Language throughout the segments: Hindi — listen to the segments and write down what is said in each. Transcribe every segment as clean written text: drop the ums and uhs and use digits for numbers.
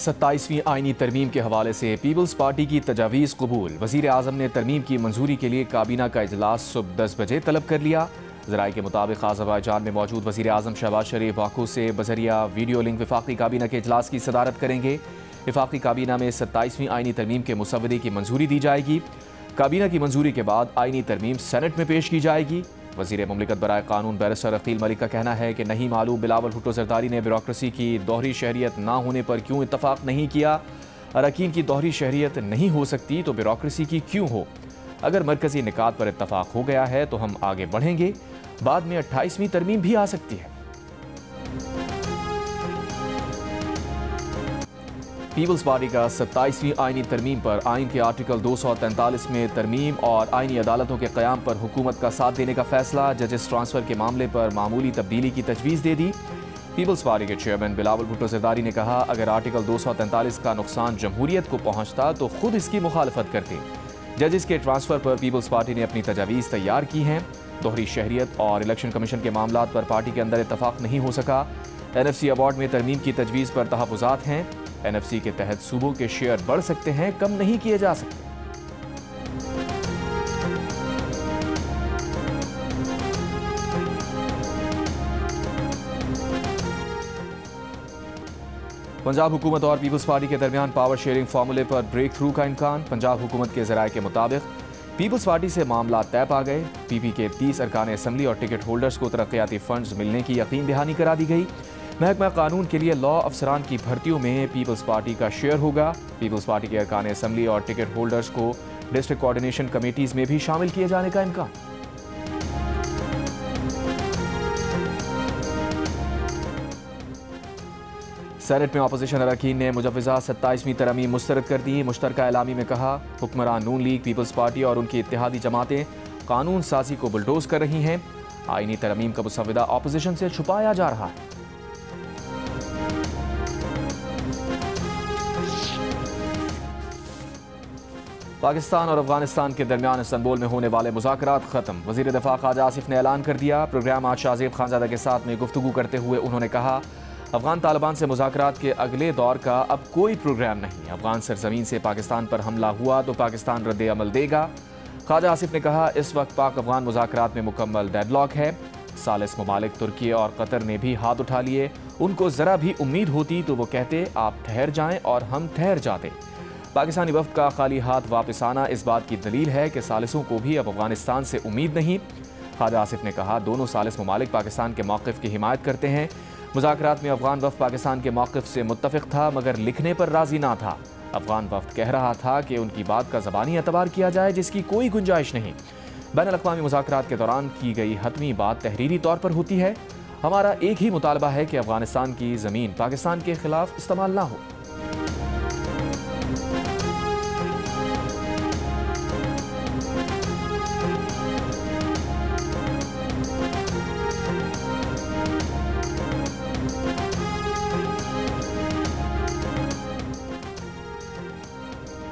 27वीं आईनी तरमीम के हवाले से पीपल्स पार्टी की तजावीज़ कबूल। वज़ीर आज़म ने तरमीम की मंजूरी के लिए काबीना का इजलास सुबह 10 बजे तलब कर लिया। ज़राए के मुताबिक अज़रबैजान में मौजूद वज़ीर आज़म शहबाज शरीफ बाकू से बज़रिया वीडियो लिंक वफाकी काबीना के इजलास की सदारत करेंगे। वफाकी काबीना में 27वीं आईनी तरमीम के मुसवदे की मंजूरी दी जाएगी। काबीना की मंजूरी के बाद आईनी तरमीम सेनेट में पेश की जाएगी। वज़ीर मुमलिकत बराए कानून बैरिस्टर अकील मलिक का कहना है कि नहीं मालूम बिलावल भुट्टो जरदारी ने ब्यूरोक्रेसी की दोहरी शहरियत ना होने पर क्यों इत्तफाक नहीं किया। अरकान की दोहरी शहरियत नहीं हो सकती तो ब्यूरोक्रेसी की क्यों हो। अगर मरकजी निकात पर इत्तफाक हो गया है तो हम आगे बढ़ेंगे। बाद में 28वीं तरमीम भी आ सकती है। पीपल्स पार्टी का 27वीं आईनी तरमीम पर आइन के आर्टिकल 243 में तरमीम और आईनी अदालतों के क़याम पर हुकूमत का साथ देने का फैसला। जजेस ट्रांसफ़र के मामले पर मामूली तब्दीली की तजवीज़ दे दी। पीपल्स पार्टी के चेयरमैन बिलावल भुट्टो जरदारी ने कहा, अगर आर्टिकल 243 का नुकसान जमहूरियत को पहुँचता तो खुद इसकी मुखालफत करते। जजेस के ट्रांसफ़र पर पीपल्स पार्टी ने अपनी तजावीज़ तैयार की हैं। दोहरी शहरियत और इलेक्शन कमीशन के मामलात पर पार्टी के अंदर इत्तफाक नहीं हो सका। NFC अवार्ड में तरमीम की तजवीज़ पर तहफ़्फ़ुज़ात हैं। NFC के तहत सूबों के शेयर बढ़ सकते हैं, कम नहीं किए जा सकते। पंजाब हुकूमत और पीपल्स पार्टी के दरमियान पावर शेयरिंग फार्मूले पर ब्रेक थ्रू का इम्कान। पंजाब हुकूमत के ज़राए के मुताबिक पीपल्स पार्टी से मामला तय पा गए। PP के 30 अरकान असम्बली और टिकट होल्डर्स को तरक्याती फंड्स मिलने की यकीन दहानी करा दी गई। महकमा कानून के लिए लॉ अफसरान की भर्तियों में पीपल्स पार्टी का शेयर होगा। पीपल्स पार्टी के अरकान असम्बली और टिकट होल्डर्स को डिस्ट्रिक्ट कोऑर्डिनेशन कमेटीज़ में भी शामिल किए जाने का इम्कान। सेनेट में अपोजिशन अरकान ने मुजव्वज़ा 27वीं तरमीम मुस्तरद कर दी। मुश्तरका एलामी में कहा, हुक्मरान नून लीग, पीपल्स पार्टी और उनकी इत्तेहादी जमातें कानून साजी को बुलडोज कर रही हैं। आईनी तरमीम का मुसव्वदा अपोजिशन से छुपाया जा रहा है। पाकिस्तान और अफगानिस्तान के दरमियान इस्तांबुल में होने वाले मुज़ाकरात ख़त्म। वज़ीर दिफ़ा ख्वाजा आसिफ ने ऐलान कर दिया। प्रोग्राम आज शाहज़ेब खानज़ादा के साथ में गुफ्तगू करते हुए उन्होंने कहा, अफगान तालिबान से मुज़ाकरात के अगले दौर का अब कोई प्रोग्राम नहीं। अफगान सरजमीन से पाकिस्तान पर हमला हुआ तो पाकिस्तान रद्द अमल देगा। ख्वाजा आसिफ ने कहा, इस वक्त पाक अफगान मुज़ाकरात में मुकम्मल डेडलॉक है। सालिस ममालिक तुर्की और कतर ने भी हाथ उठा लिए। उनको ज़रा भी उम्मीद होती तो वो कहते आप ठहर जाएं और हम ठहर जाते। पाकिस्तानी वफ़द का खाली हाथ वापस आना इस बात की दलील है कि सालिसों को भी अब अफगानिस्तान से उम्मीद नहीं। ख्वाजा आसिफ ने कहा, दोनों सालिस ममालिक पाकिस्तान के मौक़िफ़ की हिमायत करते हैं। मुज़ाकरात में अफगान वफ़द पाकिस्तान के मौक़िफ़ से मुत्तफ़िक़ था मगर लिखने पर राज़ी ना था। अफगान वफ़द कह रहा था कि उनकी बात का ज़बानी एतबार किया जाए जिसकी कोई गुंजाइश नहीं। बैनुल-अक़वामी मुज़ाकरात के दौरान की गई हतमी बात तहरीरी तौर पर होती है। हमारा एक ही मुतालबा है कि अफगानिस्तान की ज़मीन पाकिस्तान के ख़िलाफ़ इस्तेमाल ना हो।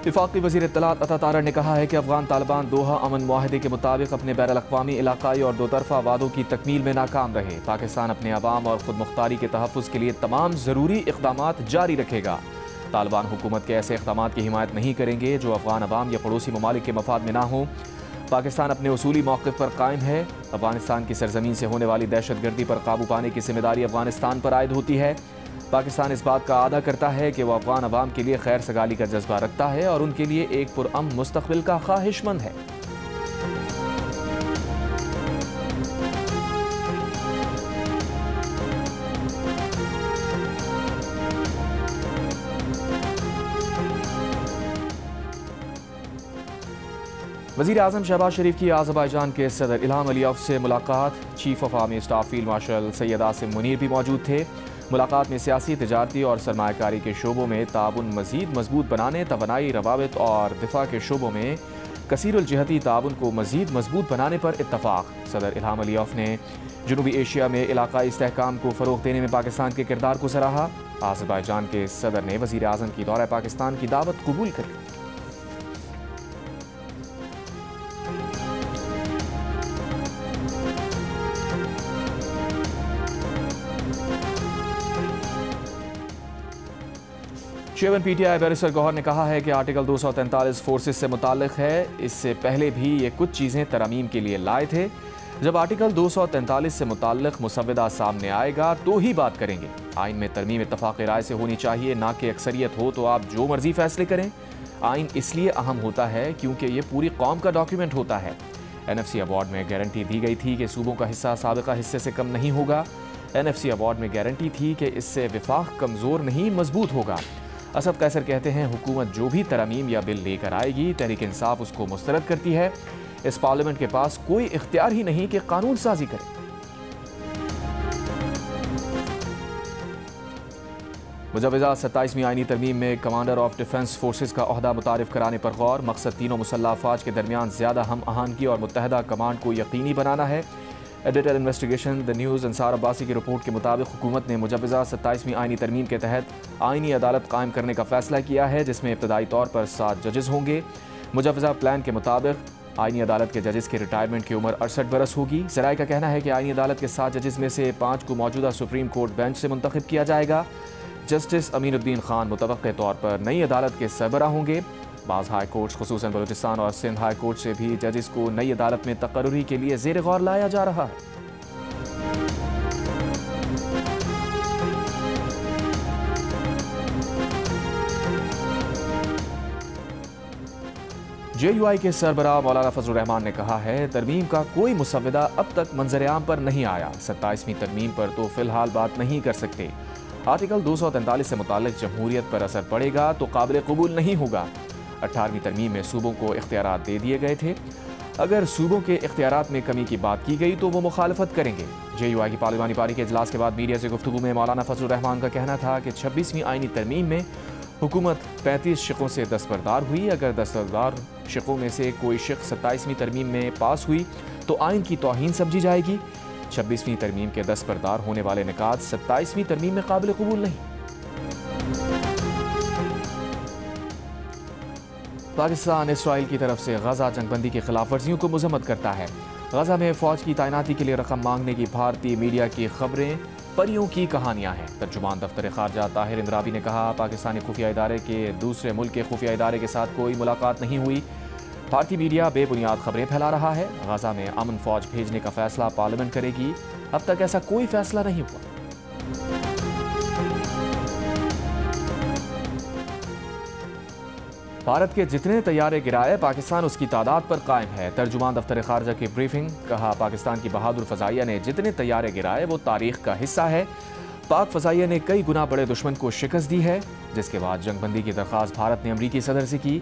वफाकी वज़ीर इत्तलात अता तारड़ ने कहा है कि अफगान तालिबान दोहा अमन मुआहदे के मुताबिक अपने बैनुल-अक़वामी, इलाक़ाई और दोतरफ़ा वादों की तकमील में नाकाम रहे। पाकिस्तान अपने अवाम और खुद मुख्तारी के तहफ़्फ़ुज़ के लिए तमाम ज़रूरी इक़दामात जारी रखेगा। तालिबान हुकूमत के ऐसे इक़दामात की हिमायत नहीं करेंगे जो अफगान अवाम या पड़ोसी ममालिक के मफाद में ना हों। पाकिस्तान अपने उसूली मौक़िफ़ पर कायम है। अफगानिस्तान की सरज़मीन से होने वाली दहशतगर्दी पर काबू पाने की ज़िम्मेदारी अफगानिस्तान पर आयद होती है। पाकिस्तान इस बात का आदा करता है कि वह अफगान अवाम के लिए खैर सगाली का जज्बा रखता है और उनके लिए एक पुरअमन मुस्तक़बिल का ख्वाहिशमंद है। वज़ीर आज़म शहबाज शरीफ की अज़रबैजान के सदर इल्हाम अलीयव से मुलाकात। Chief of army staff field marshal Syed Asim Munir भी मौजूद थे। मुलाकात में सियासी, तिजारती और सरमायाकारी के शोबों में ताउन मज़ीद मजबूत बनाने, तवानाई, रवाबित और दिफा के शोबों में कसीरुल जिहती ताउन को मज़ीद मजबूत बनाने पर इत्तफ़ाक़। सदर इल्हाम अलीयव ने जनूबी एशिया में इलाक़ाई इस्तेहकाम को फ़रोग़ देने में पाकिस्तान के किरदार को सराहा। अज़रबैजान के सदर ने वज़ीर आज़म की दौरा पाकिस्तान की दावत कबूल कर ली। चेयरमैन पीटीआई बैरिस्टर गौहर ने कहा है कि आर्टिकल 243 फोर्सेस से मुताल्लिक है। इससे पहले भी ये कुछ चीज़ें तरमीम के लिए लाए थे। जब आर्टिकल 243 से मुताल्लिक मुसव्वदा सामने आएगा तो ही बात करेंगे। आइन में तरमीम इत्तफाक़ राय से होनी चाहिए, ना कि अक्सरियत हो तो आप जो मर्जी फैसले करें। आइन इसलिए अहम होता है क्योंकि ये पूरी कौम का डॉक्यूमेंट होता है। NFC अवार्ड में गारंटी दी गई थी कि सूबों का हिस्सा साबिका हिस्से से कम नहीं होगा। NFC अवार्ड में गारंटी थी कि इससे विफाक कमज़ोर नहीं मजबूत होगा। असद कैसर कहते हैं, हुकूमत जो भी तरमीम या बिल लेकर आएगी तहरीक इंसाफ उसको मुस्तरद करती है। इस पार्लियामेंट के पास कोई इख्तियार ही नहीं कि कानून साजी करे। मुजव्वज़ा 27वीं आईनी तरमीम में कमांडर ऑफ डिफेंस फोर्सेस का ओहदा मुतारिफ कराने पर गौर। मकसद तीनों मुसल्लह अफवाज के दरमियान ज़्यादा हम आहंगी और मुत्तहदा कमांड को यकीनी बनाना है। Editor investigation the news Ansar Abbasi की रिपोर्ट के मुताबिक हुकूमत ने मुजव्वज़ा 27वीं आईनी तरमीम के तहत आईनी अदालत कायम करने का फैसला किया है, जिसमें इब्तदाई तौर पर 7 जजेस होंगे। मुजव्वज़ा प्लान के मुताबिक आईनी अदालत के जजेस के रिटायरमेंट की उम्र 68 बरस होगी। ज़राए का कहना है कि आईनी अदालत के 7 जजेस में से 5 को मौजूदा सुप्रीम कोर्ट बेंच से मुंतखब किया जाएगा। जस्टिस अमीनुद्दीन खान मुतवक्के तौर पर नई अदालत के सरबरा होंगे। बाज़ हाई कोर्ट्स खुसूसन बलूचिस्तान और सिंध हाई कोर्ट से भी जजेस को नई अदालत में तकर्रुरी के लिए ज़ेर गौर लाया जा रहा है। JUI के सरबराह मौलाना फजलुर रहमान ने कहा है, तरमीम का कोई मुसव्वदा अब तक मंजर-ए-आम पर नहीं आया। 27वीं तरमीम पर तो फिलहाल बात नहीं कर सकते। आर्टिकल 243 से मुताल्लिक जमहूरियत पर असर पड़ेगा तो काबिल कबूल नहीं होगा। 18वीं तरमीम में सूबों को इख्तियारात दे दिए गए थे। अगर सूबों के इख्तियारात में कमी की बात की गई तो वो मुखालफत करेंगे। JUI की पार्लिमानी पारी के इजलास के बाद मीडिया से गुफ्तगू में मौलाना फजलुर रहमान का कहना था कि 26वीं आईनी तरमीम में हुकूमत 35 शिकों से दस्तबरदार हुई। अगर दस्तबरदार शिकों में से कोई शिक 27वीं तरमीम में पास हुई तो आइन की तौहीन समझी जाएगी। 26वीं तरमीम के दस्तबरदार होने वाले निकात 27वीं तरमीम में काबिल कबूल नहीं। पाकिस्तान इसराइल की तरफ से गजा जंगबंदी की खिलाफ वर्जियों को मजम्मत करता है। गजा में फौज की तैनाती के लिए रकम मांगने की भारतीय मीडिया की खबरें परियों की कहानियां हैं। तर्जुमान दफ्तर खारजा ताहिर इंद्राबी ने कहा, पाकिस्तानी खुफिया इदारे के दूसरे मुल्क के खुफिया इदारे के साथ कोई मुलाकात नहीं हुई। भारतीय मीडिया बेबुनियाद खबरें फैला रहा है। गजा में अमन फौज भेजने का फैसला पार्लियामेंट करेगी। अब तक ऐसा कोई फैसला नहीं हुआ। भारत के जितने तैयारे गिराए पाकिस्तान उसकी तादाद पर कायम है। तर्जुमान दफ्तर खारजा की ब्रीफिंग। कहा, पाकिस्तान की बहादुर फजाइया ने जितने तैयारे गिराए वो तारीख का हिस्सा है। पाक फजाइया ने कई गुना बड़े दुश्मन को शिकस्त दी है। जिसके बाद जंगबंदी की दरख्वास्त भारत ने अमरीकी सदर से की।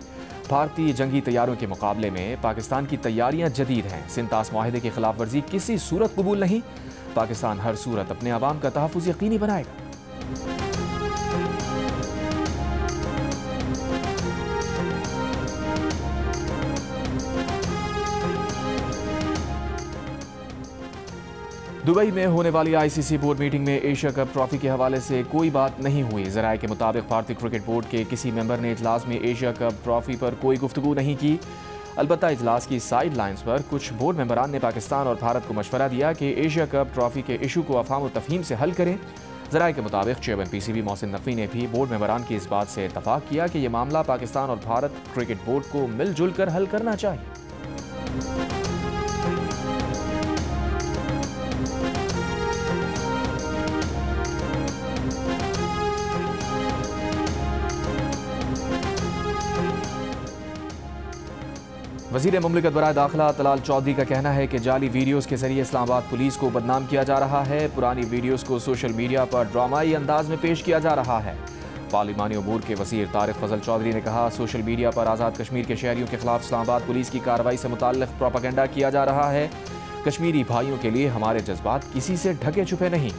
भारतीय जंगी तैयारों के मुकाबले में पाकिस्तान की तैयारियां जदीद हैं। सिंतास मुआहदे की खिलाफ वर्जी किसी सूरत कबूल नहीं। पाकिस्तान हर सूरत अपने अवाम का तहफ़्फ़ुज़ यकीनी बनाएगा। दुबई में होने वाली ICC बोर्ड मीटिंग में एशिया कप ट्रॉफी के हवाले से कोई बात नहीं हुई। ज़राए के मुताबिक भारतीय क्रिकेट बोर्ड के किसी मेंबर ने इजलास में एशिया कप ट्रॉफी पर कोई गुफ्तगू नहीं की। अलबत्ता इजलास की साइड लाइन्स पर कुछ बोर्ड मेंबरान ने पाकिस्तान और भारत को मशवरा दिया कि एशिया कप ट्रॉफी के इशू को अफहाम व तफहीम से हल करें। ज़राए के मुताबिक चेयरमैन PCB मोहसिन नकवी ने भी बोर्ड मेंबरान की इस बात से इत्तफाक किया कि यह मामला पाकिस्तान और भारत क्रिकेट बोर्ड को मिलजुल कर हल करना चाहिए। वज़ीर मुमलिकत बराए दाखिला तलाल चौधरी का कहना है कि जाली वीडियोज़ के जरिए इस्लामाबाद पुलिस को बदनाम किया जा रहा है। पुरानी वीडियोज़ को सोशल मीडिया पर ड्रामाई अंदाज में पेश किया जा रहा है। पार्लिमानी अमूर के वज़ीर तारिक फजल चौधरी ने कहा, सोशल मीडिया पर आज़ाद कश्मीर के शहरियों के खिलाफ इस्लामाबाद पुलिस की कार्रवाई से मुताल्लिक़ प्रोपेगेंडा किया जा रहा है। कश्मीरी भाइयों के लिए हमारे जज्बात किसी से ढके छुपे नहीं।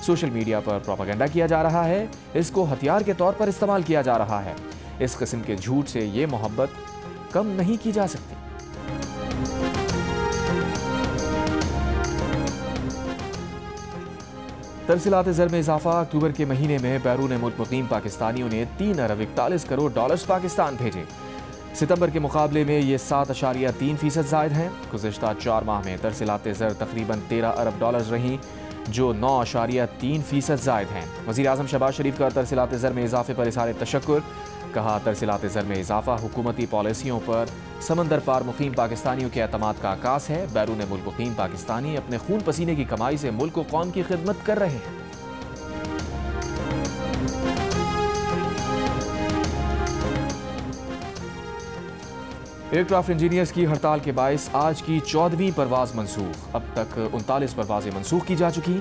सोशल मीडिया पर प्रोपेगेंडा किया जा रहा है, इसको हथियार के तौर पर इस्तेमाल किया जा रहा है। इस किस्म के झूठ से ये मोहब्बत कम नहीं की जा सकती। तरसीलात ज़र में इजाफा। अक्टूबर के महीने में बैरून मुल्क मुकीम पाकिस्तानियों ने 3 अरब 41 करोड़ डॉलर्स पाकिस्तान भेजे। सितंबर के मुकाबले में ये 7.3% ज़ायद हैं। गुज़िश्ता 4 माह में तरसीलात ज़र तकरीबन 13 अरब डॉलर्स रहीं। जो 9.3% ज़ायद हैं। वज़ीर आज़म शहबाज शरीफ का तरसीलात ज़र में इजाफे पर इज़हार तशक्कुर। कहा, तरसीलात ज़र में इजाफा हुकूमती पॉलिसियों पर समंदर पार मुकीम पाकिस्तानियों के एतमाद का आकाश है। बैरून मुल्क मुकीम पाकिस्तानी अपने खून पसीने की कमाई से मुल्क व कौम की खिदमत कर रहे हैं। एयरक्राफ्ट इंजीनियर्स की हड़ताल के बायस आज की 14वीं परवाज मनसूख। अब तक 39 परवाजें मनसूख की जा चुकी।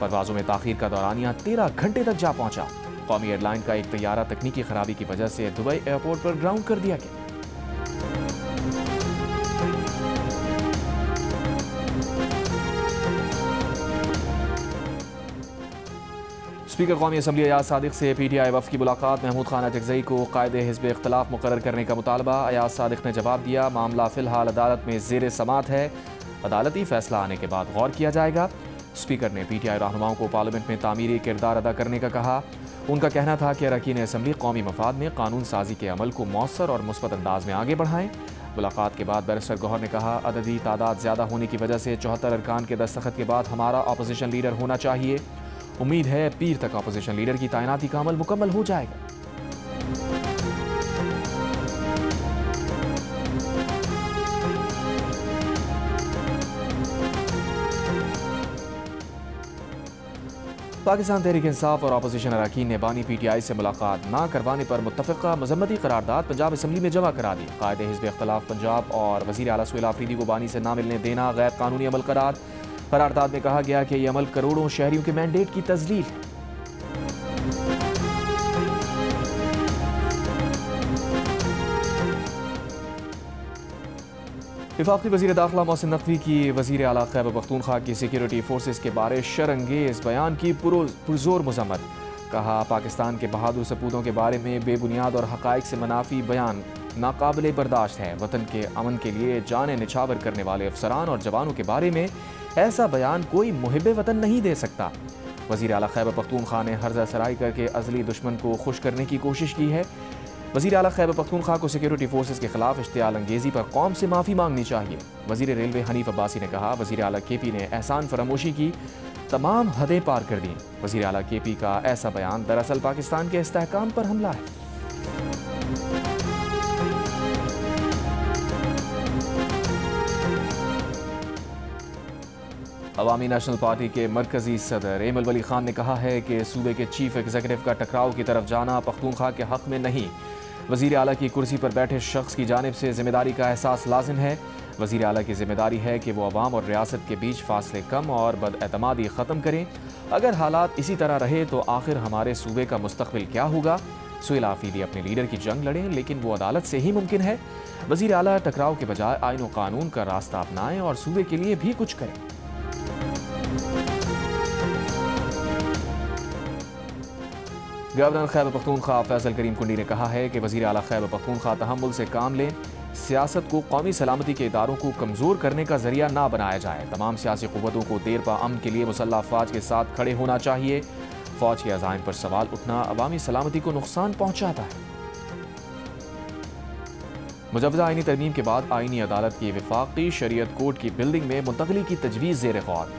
परवाजों में ताखीर का दौरानिया 13 घंटे तक जा पहुंचा। कौमी एयरलाइन का एक तैयारा तकनीकी खराबी की वजह से दुबई एयरपोर्ट पर ग्राउंड कर दिया गया। स्पीकर कौमी असम्बली अयाज सादिक से PTI वफ़द की मुलाकात। महमूद खान अटकज़ई को कायदे हिज़्ब इख्तिलाफ मुकर्रर करने का मुतालबा। अयाज सादिक ने जवाब दिया, मामला फ़िलहाल अदालत में ज़ेर समात है, अदालती फ़ैसला आने के बाद गौर किया जाएगा। स्पीकर ने PTI रहनुमाओं को पार्लियामेंट में तामीरी किरदार अदा करने का कहा। उनका कहना था कि अरकान असम्बली कौमी मफाद में कानून साजी के अमल को मौसर और मुस्बत अंदाज में आगे बढ़ाएं। मुलाकात के बाद बैरिस्टर गौहर ने कहा, अददी तादाद ज़्यादा होने की वजह से 74 अरकान के दस्तखत के बाद हमारा अपोजिशन लीडर होना चाहिए। उम्मीद है पीर तक अपोजिशन लीडर की तैनाती का अमल मुकम्मल हो जाएगा। पाकिस्तान तहरीक इंसाफ और अपोजिशन अरकान ने बानी PTI से मुलाकात ना करवाने पर मुत्तफ़िका मज़म्मती करारदाद पंजाब असम्बली में जमा करा दी। कायदे हिज़्ब इख्तिलाफ पंजाब और वज़ीर आला सुहेल आफरीदी को बानी से ना मिलने देना गैर कानूनी अमल करार। करारदाद में कहा गया कि यह अमल करोड़ों शहरियों के मैंडेट की तज़लील है। वफाकी वज़ीर दाखिला मोहसिन नकवी की वज़ीर आला खैबर पख्तूनख्वा की सिक्योरिटी फोर्सेस के बारे शरंगेज़ बयान की पुरजोर मज़म्मत। कहा, पाकिस्तान के बहादुर सपूतों के बारे में बेबुनियाद और हक़ाइक़ से मुनाफी बयान नाकाबिले बर्दाश्त है। वतन के अमन के लिए जाने निछावर करने वाले अफसरान और जवानों के बारे में ऐसा बयान कोई मुहिब्बे वतन नहीं दे सकता। वज़ीर आला खैबर पख्तूनख्वा ने हर्जा सराई करके अज़ली दुश्मन को खुश करने की कोशिश की है। वज़ीर आला खैबर पख्तूनख्वा को सिक्योरिटी फोर्सेस के खिलाफ इश्तियाल अंगेज़ी पर कौम से माफ़ी मांगनी चाहिए। वज़ीर रेलवे हनीफ अब्बासी ने कहा, वज़ीर आला KP ने एहसान फरामोशी की तमाम हदें पार कर दी। वज़ीर आला KP का ऐसा बयान दरअसल पाकिस्तान के इस्तेहकाम पर हमला है। अवामी नेशनल पार्टी के मरकजी सदर एमल वली खान ने कहा है कि सूबे के चीफ एग्जीक्यूटिव का टकराव की तरफ जाना पख्तूनख्वा के हक़ में नहीं। वज़ीर आला की कुर्सी पर बैठे शख्स की जानिब से जिम्मेदारी का एहसास लाजिम है। वज़ीर आला की जिम्मेदारी है कि वो अवाम और रियासत के बीच फासले कम और बदएतमादी ख़त्म करें। अगर हालात इसी तरह रहे तो आखिर हमारे सूबे का मुस्तक़बिल क्या होगा। सुहेल आफरीदी अपने लीडर की जंग लड़ें, लेकिन वो अदालत से ही मुमकिन है। वज़ीर आला टकराव के बजाय आईन व कानून का रास्ता अपनाएं और सूबे के लिए भी कुछ करें। गवर्नर खैबर पख्तूनख्वा फैसल करीम कुंडी ने कहा है कि वज़ीर आला खैबर पख्तूनख्वा तहम्मुल से काम लें। सियासत को कौमी सलामती के इदारों को कमज़ोर करने का जरिया ना बनाया जाए। तमाम सियासी क़ुव्वतों को देर पा अमन के लिए मुसल्लह अफ़वाज के साथ खड़े होना चाहिए। फ़ौज के अज़ाइम पर सवाल उठना अवामी सलामती को नुकसान पहुँचाता है। मुजव्वज़ा आईनी तरमीम के बाद आईनी अदालत की वफाकी शरीयत कोर्ट की बिल्डिंग में मुंतक़ली की तजवीज़ ज़ेर गौर।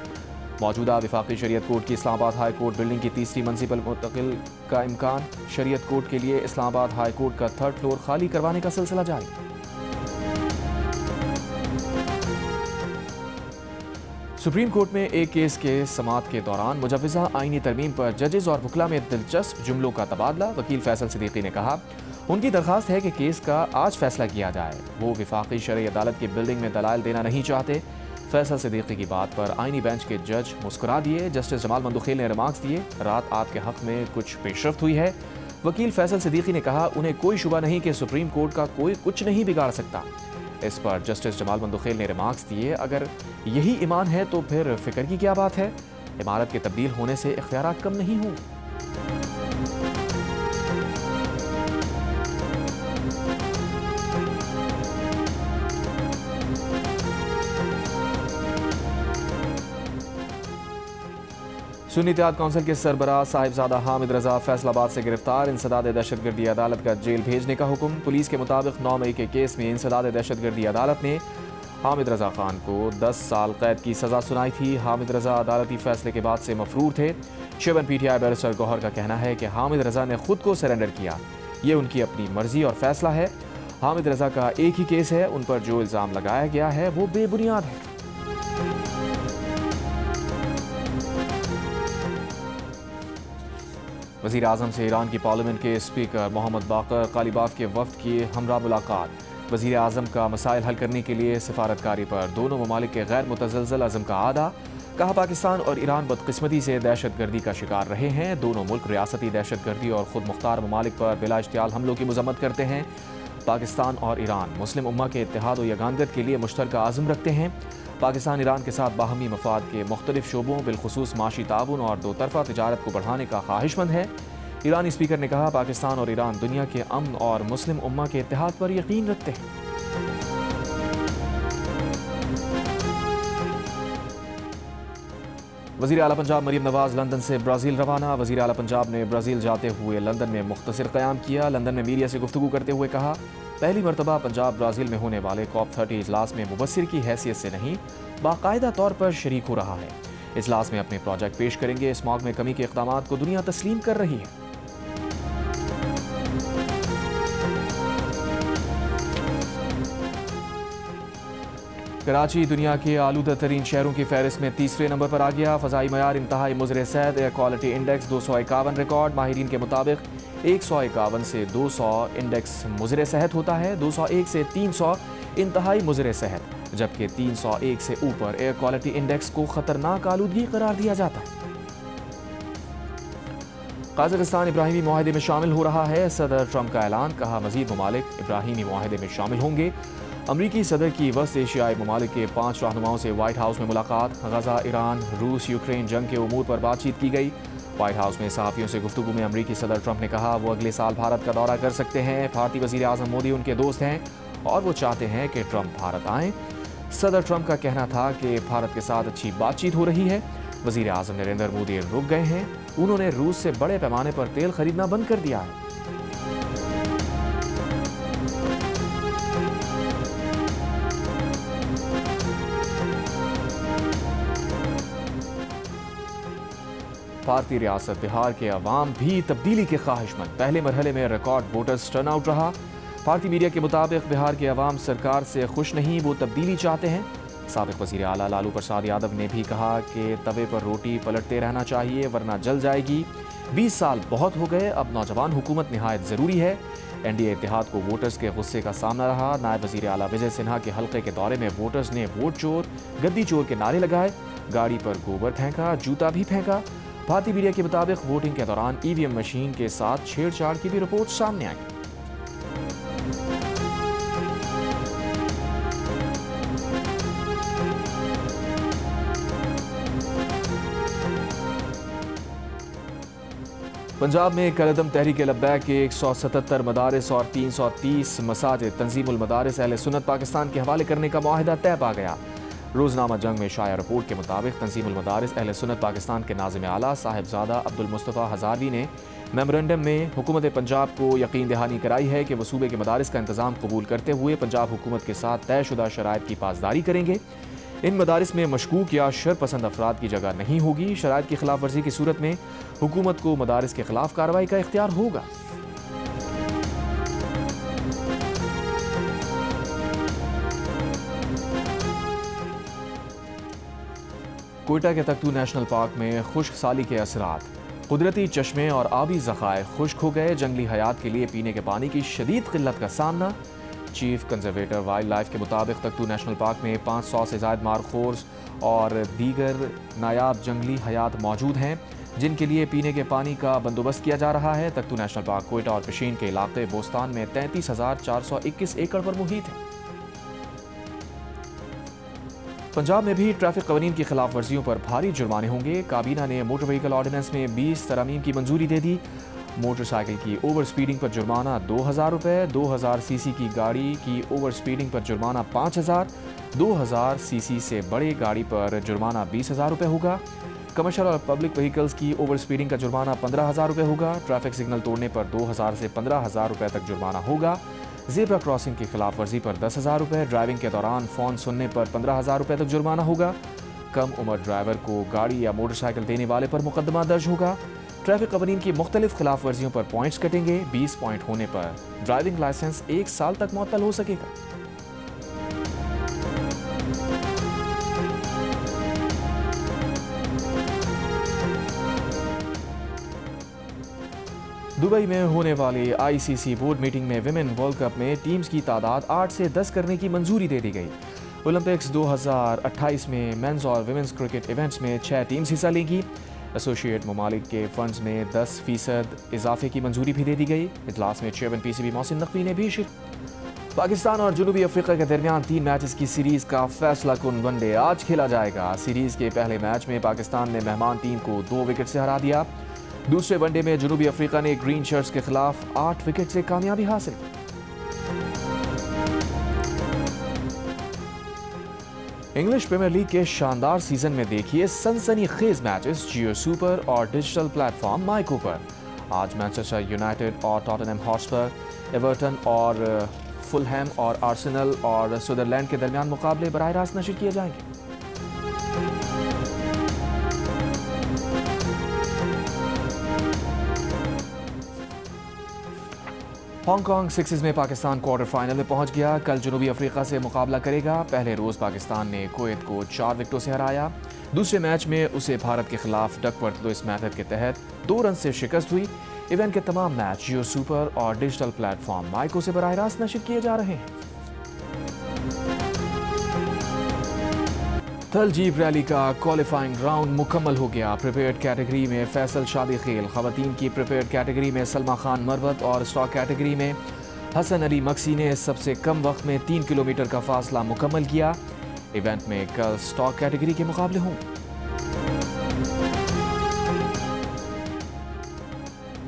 मौजूदा वफाकी शरीयत कोर्ट की इस्लामाबाद हाई कोर्ट बिल्डिंग की तीसरी मंजिल पर मुंतकिल का इम्कान। शरीयत कोर्ट के लिए इस्लामाबाद हाई कोर्ट का 3rd फ्लोर खाली करवाने का सिलसिला जारी। सुप्रीम कोर्ट में एक केस के समाअत के दौरान मुजव्वज़ा आईनी तरमीम पर जजेस और वकला में दिलचस्प जुमलों का तबादला। वकील फैसल सिद्दीकी ने कहा, उनकी दरख्वास्त है कि केस का आज फैसला किया जाए। वो वफाकी शरई अदालत की बिल्डिंग में दलाइल देना नहीं चाहते। फैसल सिद्दीकी की बात पर आईनी बेंच के जज मुस्कुरा दिए। जस्टिस जमाल मंदुखेल ने रिमार्क्स दिए, रात आपके हक में कुछ पेशरफ्त हुई है। वकील फैसल सिद्दीकी ने कहा, उन्हें कोई शुबा नहीं कि सुप्रीम कोर्ट का कोई कुछ नहीं बिगाड़ सकता। इस पर जस्टिस जमाल मंदुखेल ने रिमार्क्स दिए, अगर यही ईमान है तो फिर फिक्र की क्या बात है। इमारत के तब्दील होने से इख्तियारात कम नहीं होंगे। सुन्नी इत्तेहाद कौंसिल के सरबराह साहिबजादा हामिद रजा फैसलाबाद से गिरफ्तार। इंसदाद दहशतगर्दी अदालत का जेल भेजने का हुक्म। पुलिस के मुताबिक 9 मई के केस में इंसदाद दहशतगर्दी अदालत ने हामिद रजा खान को 10 साल कैद की सजा सुनाई थी। हामिद रजा अदालती फैसले के बाद से मफरूर थे। शेवन पीटीआई बैरिस्टर गौहर का कहना है कि हामिद रजा ने खुद को सरेंडर किया, ये उनकी अपनी मर्जी और फैसला है। हामिद रजा का एक ही केस है, उन पर जो इल्ज़ाम लगाया गया है वो बेबुनियाद है। वज़ीर आज़म से ईरान की पार्लियामेंट के स्पीकर मोहम्मद बाकर कालिबाफ के वफ्द की हमरा मुलाकात। वज़ीर आज़म का मसाइल हल करने के लिए सिफारतकारी पर दोनों ममालिक के गैर मुतज़लज़ल अज़म का आदा। कहा पाकिस्तान और ईरान बदकिस्मती से दहशतगर्दी का शिकार रहे हैं। दोनों मुल्क रियासती दहशतगर्दी और खुद मुख्तार ममालिक पर बिला इश्तियाल हमलों की मजम्मत करते हैं। पाकिस्तान और ईरान मुस्लिम उम्मा के इत्तेहाद और यगानदत के लिए मुश्तरका आज़म रखते हैं। पाकिस्तान ईरान के साथ बाहमी मफाद के मुख्तलिफ शोबों बिलखुसूस माशी ताउन और दो तरफ़ा तिजारत को बढ़ाने का ख्वाहिशमंद है। ईरानी स्पीकर ने कहा पाकिस्तान और ईरान दुनिया के अमन और मुस्लिम उम्मा के इत्तेहाद पर यकीन रखते हैं। वज़ीर आला पंजाब मरीम नवाज लंदन से ब्राज़ील रवाना। वज़ीर आला पंजाब ने ब्राज़ील जाते हुए लंदन में मुख्तसर क़याम किया। लंदन में मीडिया से गुफ्तगू करते हुए कहा पहली मरतबा पंजाब ब्राज़ील में होने वाले COP30 इजलास में मुबस्सिर की हैसियत से नहीं बाकायदा तौर पर शरीक हो रहा है। इजलास में अपने प्रोजेक्ट पेश करेंगे। स्मॉग में कमी के इक़दामात को दुनिया तस्लीम कर रही है। कराची दुनिया के आलूदा तरीन शहरों की फहरिस्त में तीसरे नंबर पर आ गया। फ़ज़ाई मयार इंतहाई मुज़र सेहत एयर क्वालिटी इंडेक्स 251 रिकॉर्ड। माहिरीन के मुताबिक 151 से 200 इंडेक्स मुज़र सेहत होता है, 201 से 300 इंतहाई मुज़र सेहत, जबकि 301 से ऊपर एयर क्वालिटी इंडेक्स को ख़तरनाक आलूदगी करार दिया जाता है। कज़ाकिस्तान इब्राहिमी मुआहदे में शामिल हो रहा है। सदर ट्रंप का ऐलान। कहा मज़ीद ममालिक इब्राहिमी मुआहदे में शामिल होंगे। अमरीकी सदर की वस्त एशियाई ममालिक के 5 रहनुमाओं से व्हाइट हाउस में मुलाकात। गजा, ईरान, रूस, यूक्रेन जंग के उमूर पर बातचीत की गई। व्हाइट हाउस में सहाफ़ियों से गुफ्तगू में अमरीकी सदर ट्रंप ने कहा वो अगले साल भारत का दौरा कर सकते हैं। भारतीय वज़ीर आज़म मोदी उनके दोस्त हैं और वो चाहते हैं कि ट्रंप भारत आएँ। सदर ट्रंप का कहना था कि भारत के साथ अच्छी बातचीत हो रही है। वज़ीर आज़म नरेंद्र मोदी रुक गए हैं। उन्होंने रूस से बड़े पैमाने पर तेल खरीदना बंद कर दिया है। भारतीय रियासत बिहार के अवाम भी तब्दीली के ख्वाहिशमंद। पहले मरहले में रिकॉर्ड वोटर्स टर्नआउट रहा। भारतीय मीडिया के मुताबिक बिहार के अवाम सरकार से खुश नहीं, वो तब्दीली चाहते हैं। साबिक वज़ीर आला लालू प्रसाद यादव ने भी कहा कि तवे पर रोटी पलटते रहना चाहिए वरना जल जाएगी। 20 साल बहुत हो गए, अब नौजवान हुकूमत निहायत ज़रूरी है। NDA इत्तेहाद को वोटर्स के गुस्से का सामना रहा। नायब वज़ीर आला विजय सिन्हा के हल्के के दौरे में वोटर्स ने वोट चोर, गद्दी चोर के नारे लगाए, गाड़ी पर गोबर फेंका, जूता भी फेंका। भारतीय मीडिया के मुताबिक वोटिंग के दौरान EVM मशीन के साथ छेड़छाड़ की भी रिपोर्ट सामने आई। पंजाब में कलदम तहरीक लब्बैक के 177 मदारिस और 330 मसाजिद तंजीमुल मदारिस अहले सुन्नत पाकिस्तान के हवाले करने का मुआहिदा तय पा गया। रोज़नामा जंग में शाया रिपोर्ट के मुताबिक तंजीमुल मदारिस अहले सुन्नत पाकिस्तान के नाज़िम आला साहिबजादा अब्दुल मुस्तफ़ा हज़ारवी ने मेमोरेंडम में हुकूमत पंजाब को यकीन दहानी कराई है कि वह सूबे के मदारिस का इंतज़ाम कबूल करते हुए पंजाब हुकूमत के साथ तयशुदा शराइत की पासदारी करेंगे। इन मदारिस में मशकूक या शरपसंद अफराद की जगह नहीं होगी। शराइत की खिलाफ वर्जी की सूरत में हुकूमत को मदारिस के खिलाफ कार्रवाई का इख्तियार होगा। कोयटा के तख्तू नेशनल पार्क में खुश्क साली के असरात। कुदरती चश्मे और आबी ज़खायर खुश्क हो गए। जंगली हयात के लिए पीने के पानी की शदीद किल्लत का सामना। चीफ कंजर्वेटर वाइल्ड लाइफ के मुताबिक तख्तू नेशनल पार्क में 500 से ज़ायद मारखोर्स और दीगर नायाब जंगली हयात मौजूद हैं जिनके लिए पीने के पानी का बंदोबस्त किया जा रहा है। तख्तू नेशनल पार्क कोयटा और पिशीन के इलाके बोस्तान में 33,421 एकड़ पर मुहित है। पंजाब में भी ट्रैफिक कवानीन की खिलाफ वर्जियों पर भारी जुर्माने होंगे। काबीना ने मोटर व्हीकल ऑर्डिनेंस में 20 तरमीम की मंजूरी दे दी। मोटरसाइकिल की ओवर स्पीडिंग पर जुर्माना 2,000 रुपये, 2,000 सीसी की गाड़ी की ओवर स्पीडिंग पर जुर्माना 5,000, 2,000 सीसी से बड़ी गाड़ी पर जुर्माना 20,000 रुपये होगा। कमर्शियल और पब्लिक व्हीकल्स की ओवर स्पीडिंग का जुर्माना 15,000 रुपये होगा। ट्रैफिक सिग्नल तोड़ने पर 2,000 से 15,000 रुपये तक जुर्माना होगा। ज़ेब्रा क्रॉसिंग की खिलाफ वर्जी पर 10,000 रुपये। ड्राइविंग के दौरान फ़ोन सुनने पर 15,000 रुपये तक जुर्माना होगा। कम उम्र ड्राइवर को गाड़ी या मोटरसाइकिल देने वाले पर मुकदमा दर्ज होगा। ट्रैफिक कवानीन की मुख्तलिफ खिलाफ वर्जियों पर पॉइंट्स कटेंगे। 20 पॉइंट होने पर ड्राइविंग लाइसेंस 1 साल तक मुअत्तल हो सकेगा। दुबई में होने वाली आईसीसी बोर्ड मीटिंग में विमेन वर्ल्ड कप में टीम्स की तादाद 8 से 10 करने की मंजूरी दे दी गई। ओलंपिक्स 2028 में मेंस और विमेंस क्रिकेट इवेंट्स में 6 टीम्स हिस्सा लेंगी। एसोसिएट ममालिक के फंड्स में 10% इजाफे की मंजूरी भी दे दी गई। इजलास में चेयरमैन पीसीबी मोहसिन नकवी ने भी पाकिस्तान और जनूबी अफ्रीका के दरमियान 3 मैचेस की सीरीज का फैसला कुन वनडे आज खेला जाएगा। सीरीज के पहले मैच में पाकिस्तान ने मेहमान टीम को 2 विकेट से हरा दिया। दूसरे वनडे में जनूबी अफ्रीका ने ग्रीन शर्ट्स के खिलाफ 8 विकेट से कामयाबी हासिल की। इंग्लिश प्रीमियर लीग के शानदार सीजन में देखिए सनसनीखेज मैचेस जियो सुपर और डिजिटल प्लेटफॉर्म माइको पर। आज मैनचेस्टर यूनाइटेड और टॉटनहम हॉटस्पर, एवर्टन और फुलहैम और आर्सेनल और सुदरलैंड के दरमियान मुकाबले बराह रास्त नशर किए जाएंगे। हांगकांग सिक्सेस में पाकिस्तान क्वार्टर फाइनल में पहुंच गया। कल जनूबी अफ्रीका से मुकाबला करेगा। पहले रोज पाकिस्तान ने कुवैत को 4 विकेटों से हराया। दूसरे मैच में उसे भारत के खिलाफ डकवर्थ लुइस मेथड के तहत 2 रन से शिकस्त हुई। इवेंट के तमाम मैच जियो सुपर और डिजिटल प्लेटफॉर्म माइको से बराह रास्त नशर किए जा रहे हैं। तलजीब रैली का क्वालिफाइंग राउंड मुकम्मल हो गया। प्रिपेयर्ड कैटेगरी में फैसल शादी खेल, खवातीन की प्रिपेयर्ड कैटेगरी में सलमा खान मरवत और स्टॉक कैटेगरी में हसन अली मक्सी ने सबसे कम वक्त में 3 किलोमीटर का फासला मुकम्मल किया। इवेंट में कल स्टॉक कैटेगरी के मुकाबले होंगे।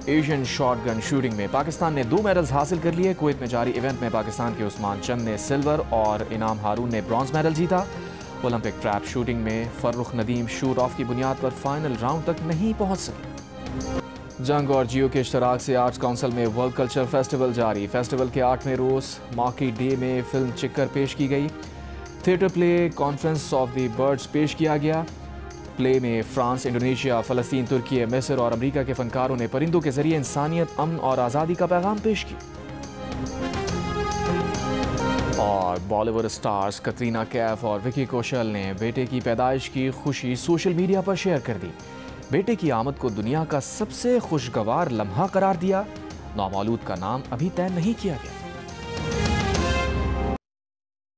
एशियन शॉटगन शूटिंग में पाकिस्तान ने 2 मेडल्स हासिल कर लिए। कुवैत में जारी इवेंट में पाकिस्तान के उस्मान चंद ने सिल्वर और इनाम हारून ने ब्रॉन्ज मेडल जीता। ओलंपिक ट्रैप शूटिंग में फर्रुख नदीम शूट ऑफ की बुनियाद पर फाइनल राउंड तक नहीं पहुंच सके। जंग और जियो के इश्तराक से आर्ट्स काउंसिल में वर्ल्ड कल्चर फेस्टिवल जारी। फेस्टिवल के 8वें रोज मार्केट डे में फिल्म चिक्कर पेश की गई। Theatre play conference of the birds पेश किया गया। प्ले में फ्रांस, इंडोनेशिया, फ़लस्तीन, तुर्की, मिस्र और अमेरिका के फनकारों ने परिंदों के जरिए इंसानियत, अमन और आज़ादी का पैगाम पेश किया। और बॉलीवुड स्टार्स कतरीना कैफ और विकी कौशल ने बेटे की पैदाइश की खुशी सोशल मीडिया पर शेयर कर दी। बेटे की आमद को दुनिया का सबसे खुशगवार लम्हा करार दिया। नौमौलूद का नाम अभी तय नहीं किया गया।